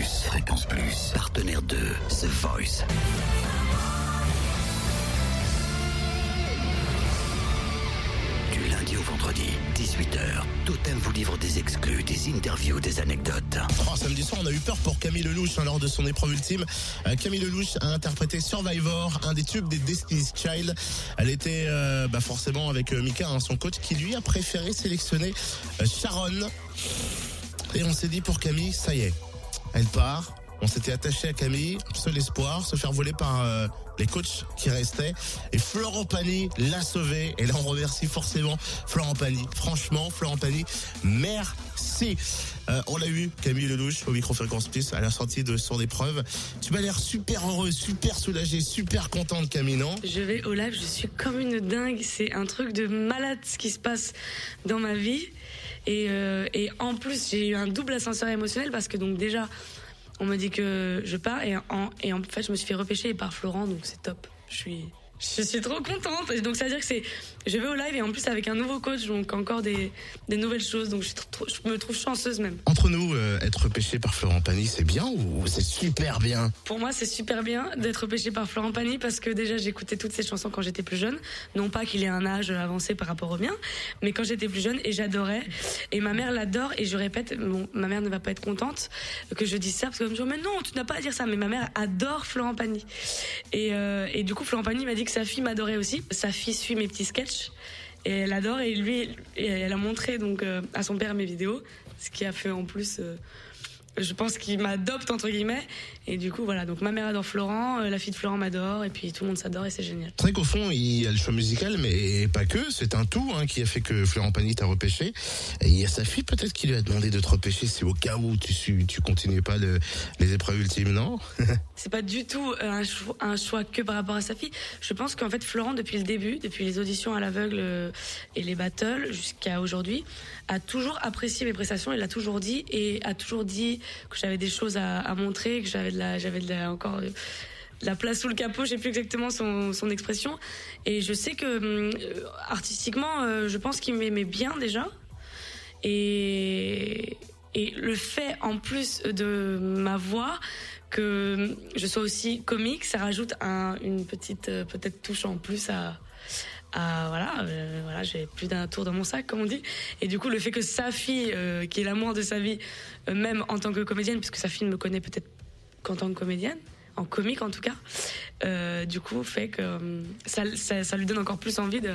Fréquence Plus, partenaire de The Voice. Du lundi au vendredi, 18h, Totem vous livre des exclus, des interviews, des anecdotes. Samedi soir, on a eu peur pour Camille Lelouch lors de son épreuve ultime. Camille Lelouch a interprété Survivor, un des tubes des Destiny's Child. Elle était forcément avec Mika, son coach, qui lui a préféré sélectionner Sharon. Et on s'est dit pour Camille, ça y est, elle part. On s'était attaché à Camille, seul espoir, se faire voler par les coachs qui restaient. Et Florent Pagny l'a sauvé. Et là, on remercie forcément Florent Pagny. Franchement, Florent Pagny, merci. On l'a eu, Camille Lelouch, au micro Fréquence Plus, à la sortie de son épreuve. Tu m'as l'air super heureuse, super soulagée, super contente, Camille, non? Je vais au live, je suis comme une dingue. C'est un truc de malade ce qui se passe dans ma vie. Et en plus, j'ai eu un double ascenseur émotionnel parce que donc déjà... On me dit que je pars et en fait je me suis fait repêcher par Florent, donc c'est top. Je suis trop contente. Donc ça veut dire que je vais au live et en plus avec un nouveau coach, donc encore des nouvelles choses. Donc je me trouve chanceuse même. Entre nous, être repêché par Florent Pagny, c'est bien ou c'est super bien? Pour moi, c'est super bien d'être repêché par Florent Pagny parce que déjà j'écoutais toutes ses chansons quand j'étais plus jeune. Non pas qu'il ait un âge avancé par rapport au mien, mais quand j'étais plus jeune et j'adorais. Et ma mère l'adore et je répète, ma mère ne va pas être contente que je dise ça parce qu'elle me dit mais non, tu n'as pas à dire ça. Mais ma mère adore Florent Pagny. Et du coup, Florent Pagny m'a dit que sa fille m'adorait aussi. Sa fille suit mes petits sketchs et elle adore et elle a montré donc à son père mes vidéos, ce qui a fait en plus je pense qu'il m'adopte entre guillemets et du coup voilà, donc ma mère adore Florent, la fille de Florent m'adore et puis tout le monde s'adore et c'est génial. C'est vrai qu'au fond il y a le choix musical mais pas que, c'est un tout qui a fait que Florent Pagny t'a repêché et il y a sa fille peut-être qui lui a demandé de te repêcher si au cas où tu continuais pas les épreuves ultimes, non? C'est pas du tout un choix que par rapport à sa fille. Je pense qu'en fait Florent depuis le début, depuis les auditions à l'aveugle et les battles jusqu'à aujourd'hui, a toujours apprécié mes prestations, il l'a toujours dit et a toujours dit que j'avais des choses à montrer, que j'avais encore de la place sous le capot, je sais plus exactement son expression. Et je sais que artistiquement, je pense qu'il m'aimait bien déjà. Et le fait en plus de ma voix que je sois aussi comique, ça rajoute une petite peut-être touche en plus voilà, j'ai plus d'un tour dans mon sac comme on dit, et du coup le fait que sa fille qui est l'amour de sa vie, même en tant que comédienne, puisque sa fille ne me connaît peut-être qu'en tant que comédienne, en comique en tout cas, du coup fait que ça lui donne encore plus envie de...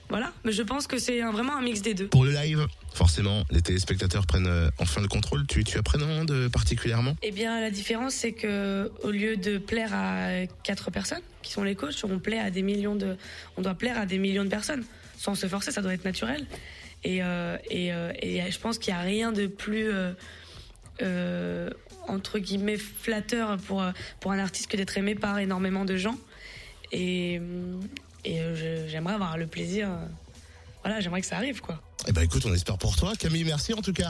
Voilà, mais je pense que c'est vraiment un mix des deux. Pour le live, forcément, les téléspectateurs prennent enfin le contrôle. Tu appréhendes particulièrement? Eh bien, la différence, c'est que au lieu de plaire à 4 personnes, qui sont les coachs, on doit plaire à des millions de personnes, sans se forcer, ça doit être naturel. Et je pense qu'il n'y a rien de plus entre guillemets flatteur pour un artiste que d'être aimé par énormément de gens. J'aimerais avoir le plaisir, voilà, j'aimerais que ça arrive quoi. Eh ben écoute, on espère pour toi, Camille, merci en tout cas.